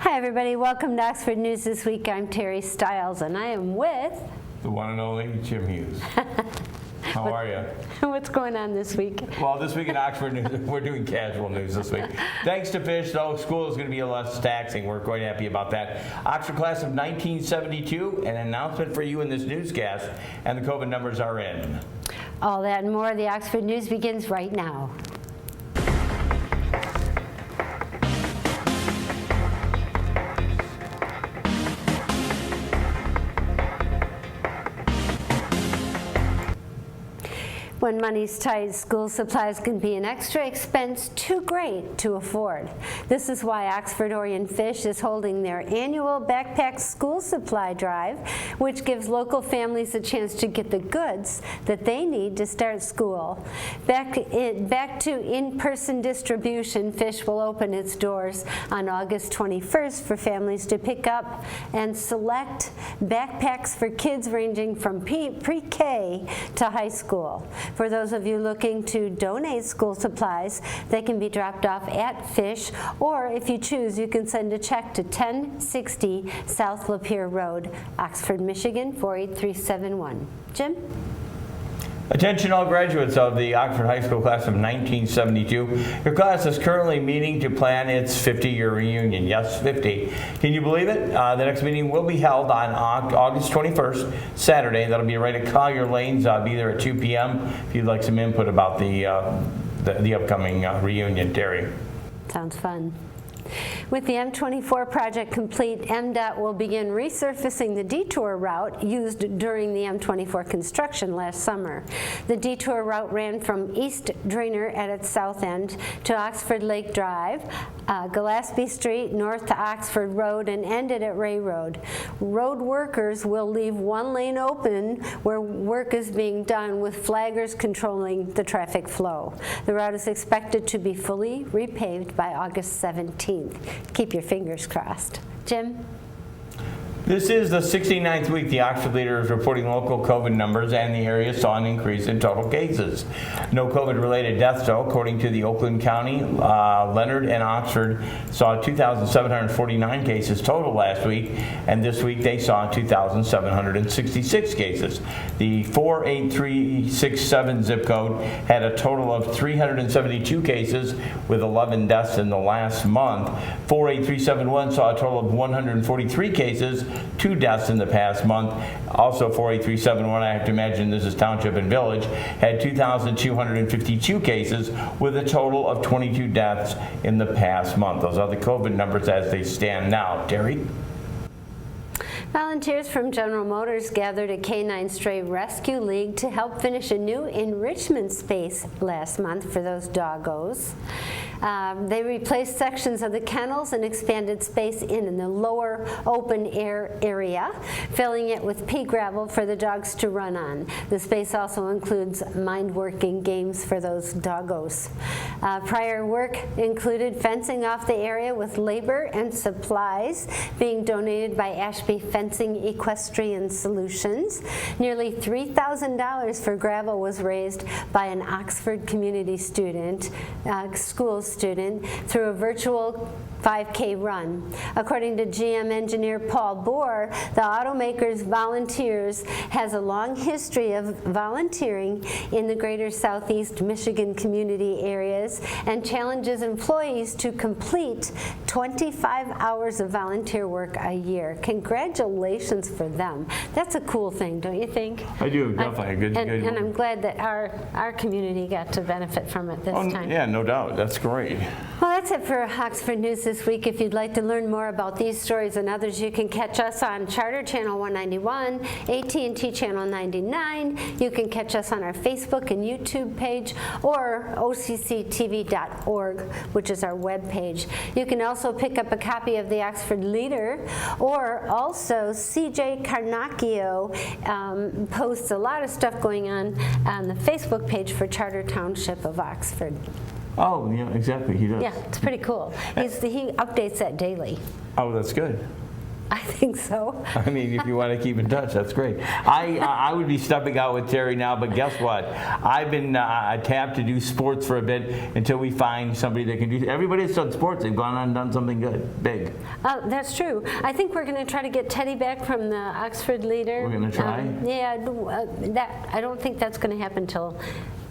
Hi everybody, welcome to Oxford News This Week. I'm Terry Stiles and I am with the one and only Jim Hughes. How are you? What's going on this week? Well, this week in Oxford News, we're doing casual news this week. Thanks to Fish, though, school is going to be less taxing. We're quite happy about that. Oxford class of 1972, an announcement for you in this newscast, and the COVID numbers are in. All that and more. The Oxford News begins right now. When money's tight, school supplies can be an extra expense too great to afford. This is why Oxford Orient Fish is holding their annual Backpack School Supply Drive, which gives local families a chance to get the goods that they need to start school. Back to in-person distribution, Fish will open its doors on August 21st for families to pick up and select backpacks for kids ranging from pre-K to high school. For those of you looking to donate school supplies, they can be dropped off at Fish, or if you choose, you can send a check to 1060 South Lapeer Road, Oxford, Michigan 48371. Jim? Attention all graduates of the Oxford High School class of 1972. Your class is currently meeting to plan its 50-year reunion. Yes, 50. Can you believe it? The next meeting will be held on August 21st, Saturday. That'll be right at Collier Lanes. Be there at 2 p.m. if you'd like some input about the upcoming reunion, Terry. Sounds fun. With the M24 project complete, MDOT will begin resurfacing the detour route used during the M24 construction last summer. The detour route ran from East Drainer at its south end to Oxford Lake Drive, Gillespie Street, north to Oxford Road, and ended at Ray Road. Road workers will leave one lane open where work is being done, with flaggers controlling the traffic flow. The route is expected to be fully repaved by August 17th. Keep your fingers crossed. Jim? This is the 69th week the Oxford Leader is reporting local COVID numbers, and the area saw an increase in total cases. No COVID-related deaths, though. According to the Oakland County, Leonard and Oxford saw 2,749 cases total last week, and this week they saw 2,766 cases. The 48367 zip code had a total of 372 cases with 11 deaths in the last month. 48371 saw a total of 143 cases, 2 deaths in the past month. Also 48371, I have to imagine this is Township and Village, had 2,252 cases with a total of 22 deaths in the past month. Those are the COVID numbers as they stand now. Terry? Volunteers from General Motors gathered at K9 Stray Rescue League to help finish a new enrichment space last month for those doggos. They replaced sections of the kennels and expanded space in the lower open air area, filling it with pea gravel for the dogs to run on. The space also includes mind-working games for those doggos. Prior work included fencing off the area with labor and supplies being donated by Ashby Fencing Equestrian Solutions. Nearly $3,000 for gravel was raised by an Oxford community student, school student, through a virtual 5K run. According to GM engineer Paul Bohr, the automaker's volunteers has a long history of volunteering in the greater Southeast Michigan community areas and challenges employees to complete 25 hours of volunteer work a year. Congratulations for them. That's a cool thing, don't you think? I do, definitely. And I'm glad that our community got to benefit from it this time. Yeah, no doubt. That's great. Well, that's it for Oxford News this week. If you'd like to learn more about these stories and others, you can catch us on Charter Channel 191, AT&T Channel 99. You can catch us on our Facebook and YouTube page, or OCCTV.org, which is our web page. You can also pick up a copy of the Oxford Leader, or also CJ Carnacchio posts a lot of stuff going on the Facebook page for Charter Township of Oxford. Oh, yeah, exactly. He does. Yeah, it's pretty cool. He updates that daily. Oh, that's good. I think so. I mean, if you want to keep in touch, that's great. I would be stepping out with Terry now, but guess what? I've been tapped to do sports for a bit until we find somebody that can do. Everybody that's done sports, they've gone on and done something good, big. That's true. I think we're going to try to get Teddy back from the Oxford Leader. We're going to try? I don't think that's going to happen till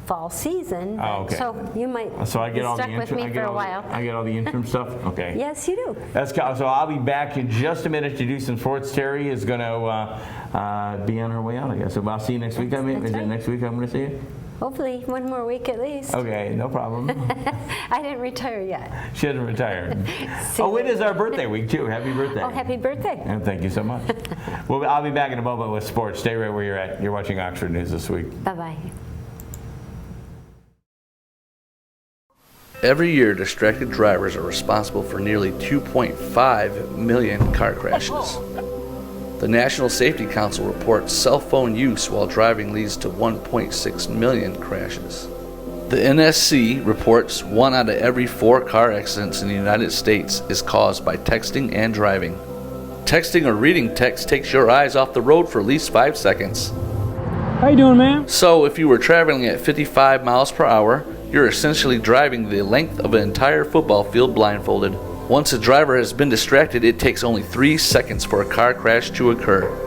fall season. Oh, okay. So you might So I get be all the stuck with interim. me for a while. I get all the interim stuff. Okay. Yes, you do. So I'll be back in just a minute to do some sports. Terry is going to be on her way out, I guess. So I'll see you next week. Is right. it next week I'm going to see you? Hopefully, one more week at least. Okay, no problem. I didn't retire yet. She hasn't retired. See you It is our birthday week too. Happy birthday. Oh, happy birthday. And thank you so much. Well, I'll be back in a moment with sports. Stay right where you're at. You're watching Oxford News This Week. Bye-bye. Every year, distracted drivers are responsible for nearly 2.5 million car crashes. The National Safety Council reports cell phone use while driving leads to 1.6 million crashes. The NSC reports 1 out of every 4 car accidents in the United States is caused by texting and driving. Texting or reading text takes your eyes off the road for at least 5 seconds. How you doing, ma'am? So if you were traveling at 55 miles per hour, you're essentially driving the length of an entire football field blindfolded. Once a driver has been distracted, it takes only 3 seconds for a car crash to occur.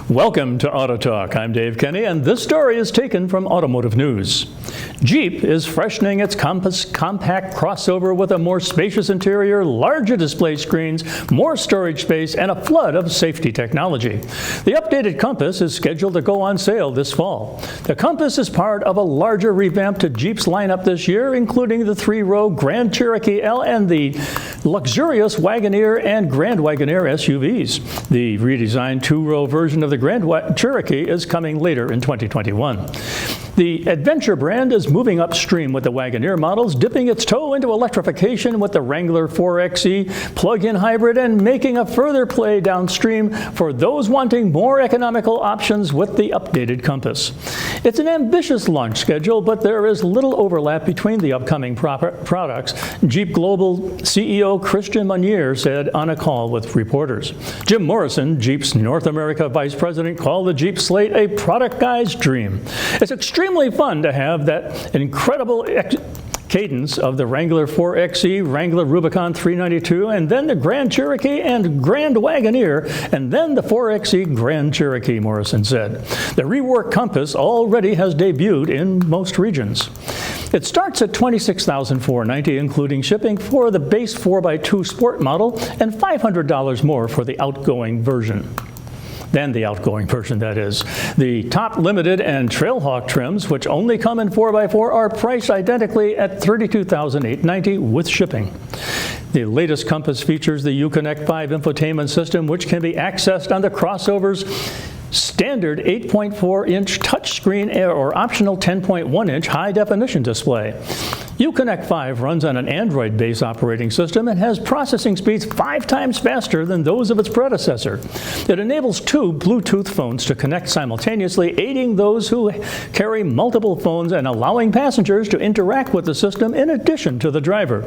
Welcome to Auto Talk. I'm Dave Kenny, and this story is taken from Automotive News. Jeep is freshening its compact crossover with a more spacious interior, larger display screens, more storage space, and a flood of safety technology. The updated Compass is scheduled to go on sale this fall. The Compass is part of a larger revamp to Jeep's lineup this year, including the 3-row Grand Cherokee L and the luxurious Wagoneer and Grand Wagoneer SUVs. The redesigned 2-row version of the Grand Cherokee is coming later in 2021. The Adventure brand is moving upstream with the Wagoneer models, dipping its toe into electrification with the Wrangler 4xe plug-in hybrid and making a further play downstream for those wanting more economical options with the updated Compass. It's an ambitious launch schedule, but there is little overlap between the upcoming products, Jeep Global CEO Christian Munier said on a call with reporters. Jim Morrison, Jeep's North America Vice President, called the Jeep slate a product guy's dream. It's extremely fun to have that incredible cadence of the Wrangler 4xe, Wrangler Rubicon 392, and then the Grand Cherokee and Grand Wagoneer, and then the 4xe Grand Cherokee, Morrison said. The reworked Compass already has debuted in most regions. It starts at $26,490, including shipping for the base 4x2 Sport model and $500 more for the outgoing version. Than the outgoing version, that is. The top limited and Trailhawk trims, which only come in 4x4, are priced identically at $32,890 with shipping. The latest Compass features the Uconnect 5 infotainment system, which can be accessed on the crossover's standard 8.4-inch touchscreen or optional 10.1-inch high-definition display. Uconnect 5 runs on an Android-based operating system and has processing speeds 5 times faster than those of its predecessor. It enables 2 Bluetooth phones to connect simultaneously, aiding those who carry multiple phones and allowing passengers to interact with the system in addition to the driver.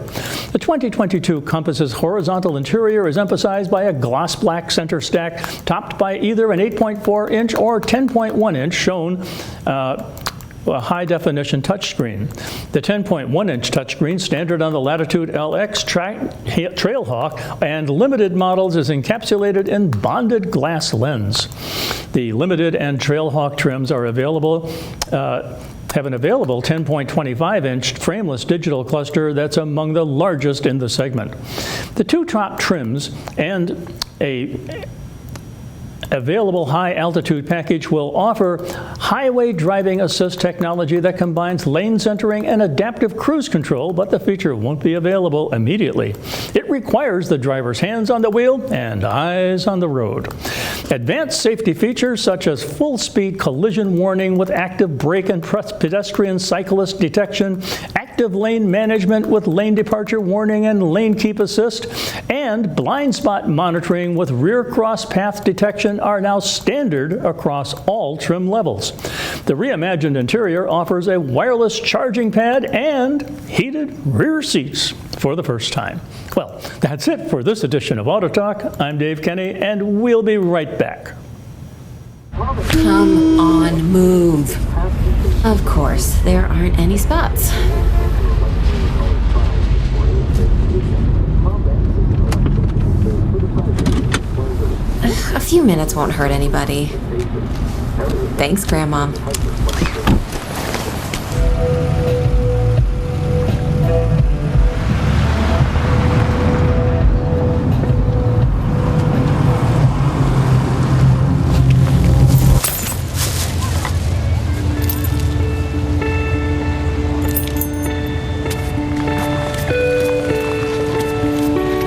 The 2022 Compass's horizontal interior is emphasized by a gloss black center stack topped by either an 8.4-inch or 10.1-inch shown a high-definition touchscreen. The 10.1-inch touchscreen, standard on the Latitude LX Trailhawk and limited models, is encapsulated in bonded glass lens. The limited and Trailhawk trims are available have an available 10.25-inch frameless digital cluster that's among the largest in the segment. The 2 top trims and a available high-altitude package will offer highway driving assist technology that combines lane centering and adaptive cruise control, but the feature won't be available immediately. It requires the driver's hands on the wheel and eyes on the road. Advanced safety features such as full-speed collision warning with active brake and pedestrian cyclist detection, active active lane management with lane departure warning and lane keep assist, and blind spot monitoring with rear cross path detection are now standard across all trim levels. The reimagined interior offers a wireless charging pad and heated rear seats for the first time. Well, that's it for this edition of Auto Talk. I'm Dave Kenny, and we'll be right back. Come on, move. Of course, there aren't any spots. A few minutes won't hurt anybody. Thanks, Grandma.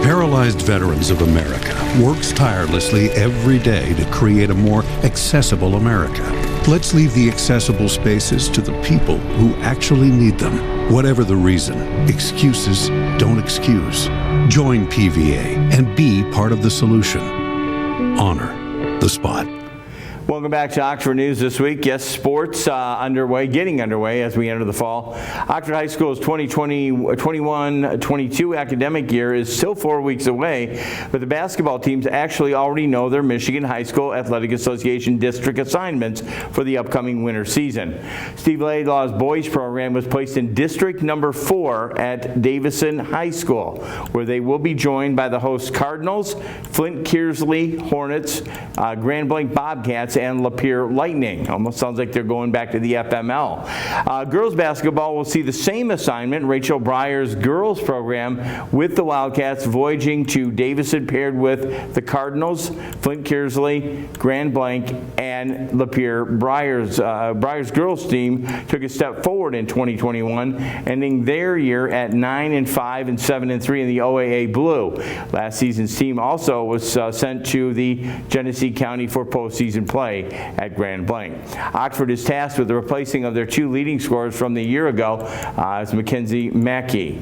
Paralyzed Veterans of America works tirelessly every day to create a more accessible America. Let's leave the accessible spaces to the people who actually need them. Whatever the reason, excuses don't excuse. Join PVA and be part of the solution. Honor the spot. Welcome back to Oxford News this week. Yes, sports getting underway as we enter the fall. Oxford High School's 2021-22 academic year is still 4 weeks away, but the basketball teams actually already know their Michigan High School Athletic Association district assignments for the upcoming winter season. Steve Laidlaw's boys program was placed in District Number 4 at Davison High School, where they will be joined by the host Cardinals, Flint Kearsley Hornets, Grand Blanc Bobcats, and Lapeer Lightning. Almost sounds like they're going back to the FML. Girls basketball will see the same assignment. Rachel Breyer's girls program with the Wildcats voyaging to Davison, paired with the Cardinals, Flint Kearsley, Grand Blanc, and Lapeer. Breyer's girls team took a step forward in 2021, ending their year at 9-5 and 7-3 in the OAA Blue. Last season's team also was sent to the Genesee County for postseason play at Grand Blanc. Oxford is tasked with the replacing of their two leading scorers from the year ago as Mackenzie Mackey.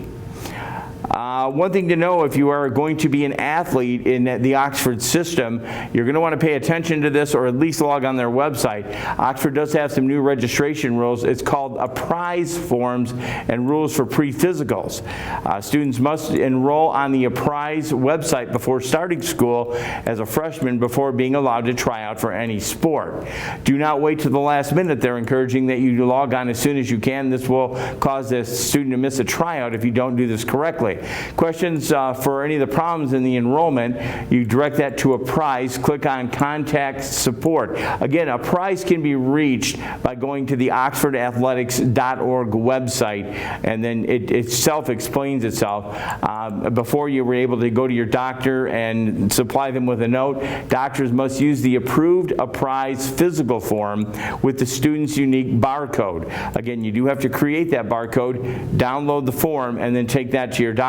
One thing to know, if you are going to be an athlete in the Oxford system, you're going to want to pay attention to this, or at least log on their website. Oxford does have some new registration rules. It's called Apprise Forms and Rules for Pre-Physicals. Students must enroll on the Apprise website before starting school as a freshman before being allowed to try out for any sport. Do not wait to the last minute. They're encouraging that you log on as soon as you can. This will cause the student to miss a tryout if you don't do this correctly. Questions for any of the problems in the enrollment, you direct that to Apprise. Click on Contact Support. Again, Apprise can be reached by going to the oxfordathletics.org website, and then it self-explains itself. Before you were able to go to your doctor and supply them with a note, doctors must use the approved Apprise physical form with the student's unique barcode. Again, you do have to create that barcode, download the form, and then take that to your doctor.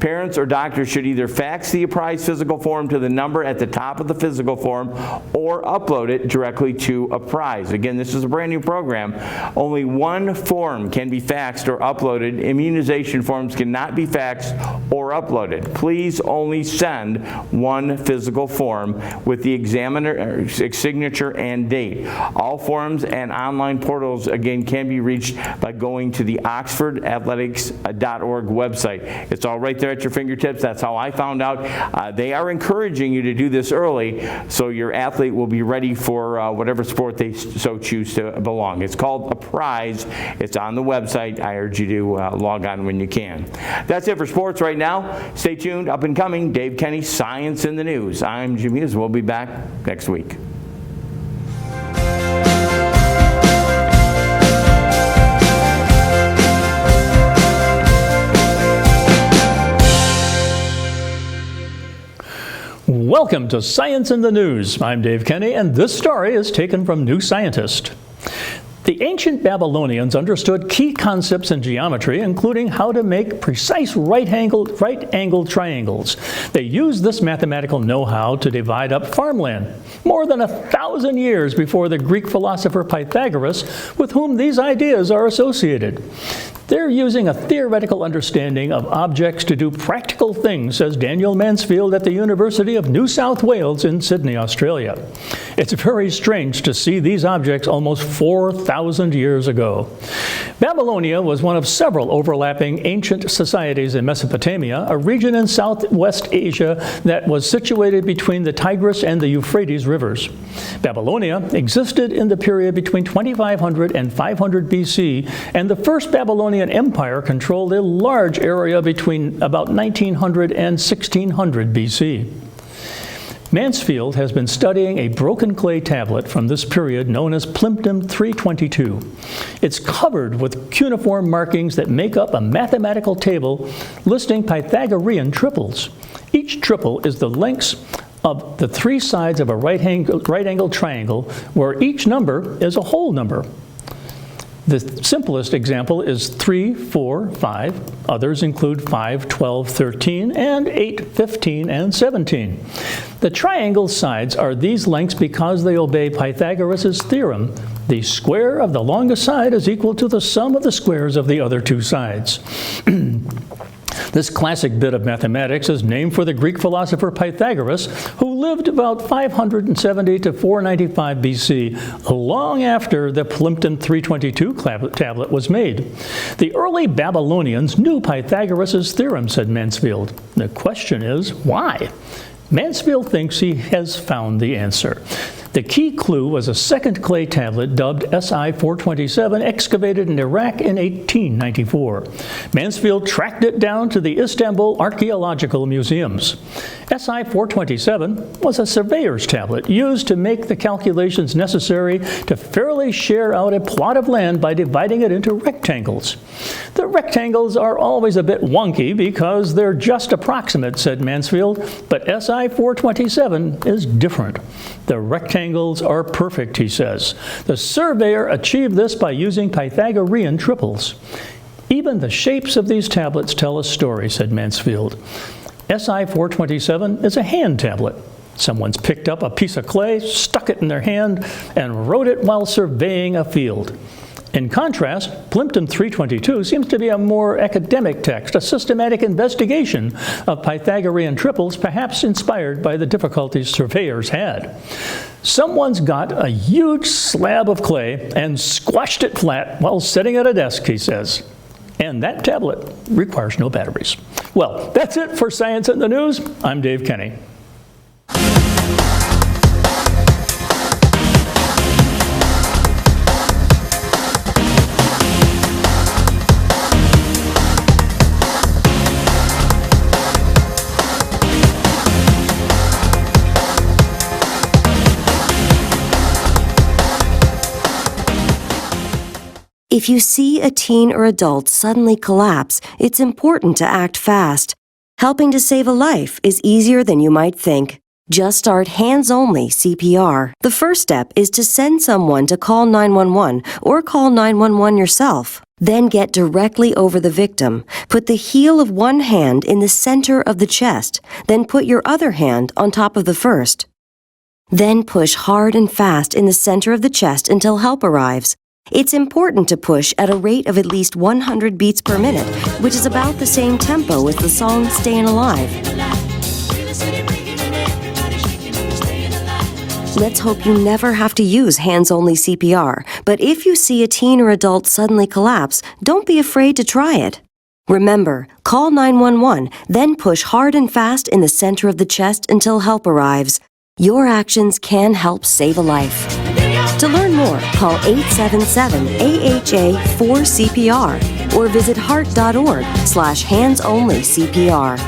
Parents or doctors should either fax the Apprise physical form to the number at the top of the physical form or upload it directly to Apprise. Again, this is a brand new program. Only one form can be faxed or uploaded. Immunization forms cannot be faxed or uploaded. Please only send one physical form with the examiner's signature and date. All forms and online portals, again, can be reached by going to the oxfordathletics.org website. It's all right there at your fingertips. That's how I found out. They are encouraging you to do this early so your athlete will be ready for whatever sport they so choose to belong. It's called Apprise. It's on the website. I urge you to log on when you can. That's it for sports right now. Stay tuned. Up and coming, Dave Kenny, Science in the News. I'm Jim Hughes. We'll be back next week. Welcome to Science in the News. I'm Dave Kenny, and this story is taken from New Scientist. The ancient Babylonians understood key concepts in geometry, including how to make precise right-angled triangles. They used this mathematical know-how to divide up farmland, more than 1,000 years before the Greek philosopher Pythagoras, with whom these ideas are associated. They're using a theoretical understanding of objects to do practical things, says Daniel Mansfield at the University of New South Wales in Sydney, Australia. It's very strange to see these objects almost 4,000 years ago. Babylonia was one of several overlapping ancient societies in Mesopotamia, a region in southwest Asia that was situated between the Tigris and the Euphrates rivers. Babylonia existed in the period between 2500 and 500 BC, and the First Babylonian Empire controlled a large area between about 1900 and 1600 BC. Mansfield has been studying a broken clay tablet from this period known as Plimpton 322. It's covered with cuneiform markings that make up a mathematical table listing Pythagorean triples. Each triple is the lengths of the three sides of a right-angled triangle, where each number is a whole number. The simplest example is 3, 4, 5. Others include 5, 12, 13, and 8, 15, and 17. The triangle's sides are these lengths because they obey Pythagoras' theorem. The square of the longest side is equal to the sum of the squares of the other two sides. This classic bit of mathematics is named for the Greek philosopher Pythagoras, who lived about 570 to 495 BC, long after the Plimpton 322 tablet was made. The early Babylonians knew Pythagoras' theorem, said Mansfield. The question is, why? Mansfield thinks he has found the answer. The key clue was a second clay tablet dubbed SI 427, excavated in Iraq in 1894. Mansfield tracked it down to the Istanbul Archaeological Museums. SI 427 was a surveyor's tablet used to make the calculations necessary to fairly share out a plot of land by dividing it into rectangles. The rectangles are always a bit wonky because they're just approximate, said Mansfield, but SI 427 is different. The rectangles are perfect, he says. The surveyor achieved this by using Pythagorean triples. Even the shapes of these tablets tell a story, said Mansfield. SI 427 is a hand tablet. Someone's picked up a piece of clay, stuck it in their hand, and wrote it while surveying a field. In contrast, Plimpton 322 seems to be a more academic text, a systematic investigation of Pythagorean triples, perhaps inspired by the difficulties surveyors had. Someone's got a huge slab of clay and squashed it flat while sitting at a desk, he says. And that tablet requires no batteries. Well, that's it for Science in the News. I'm Dave Kenny. If you see a teen or adult suddenly collapse, it's important to act fast. Helping to save a life is easier than you might think. Just start hands-only CPR. The first step is to send someone to call 911 or call 911 yourself. Then get directly over the victim. Put the heel of one hand in the center of the chest, then put your other hand on top of the first. Then push hard and fast in the center of the chest until help arrives. It's important to push at a rate of at least 100 beats per minute, which is about the same tempo as the song Stayin' Alive. Let's hope you never have to use hands-only CPR, but if you see a teen or adult suddenly collapse, don't be afraid to try it. Remember, call 911, then push hard and fast in the center of the chest until help arrives. Your actions can help save a life. To learn more, call 877-AHA-4CPR or visit heart.org/hands-only CPR.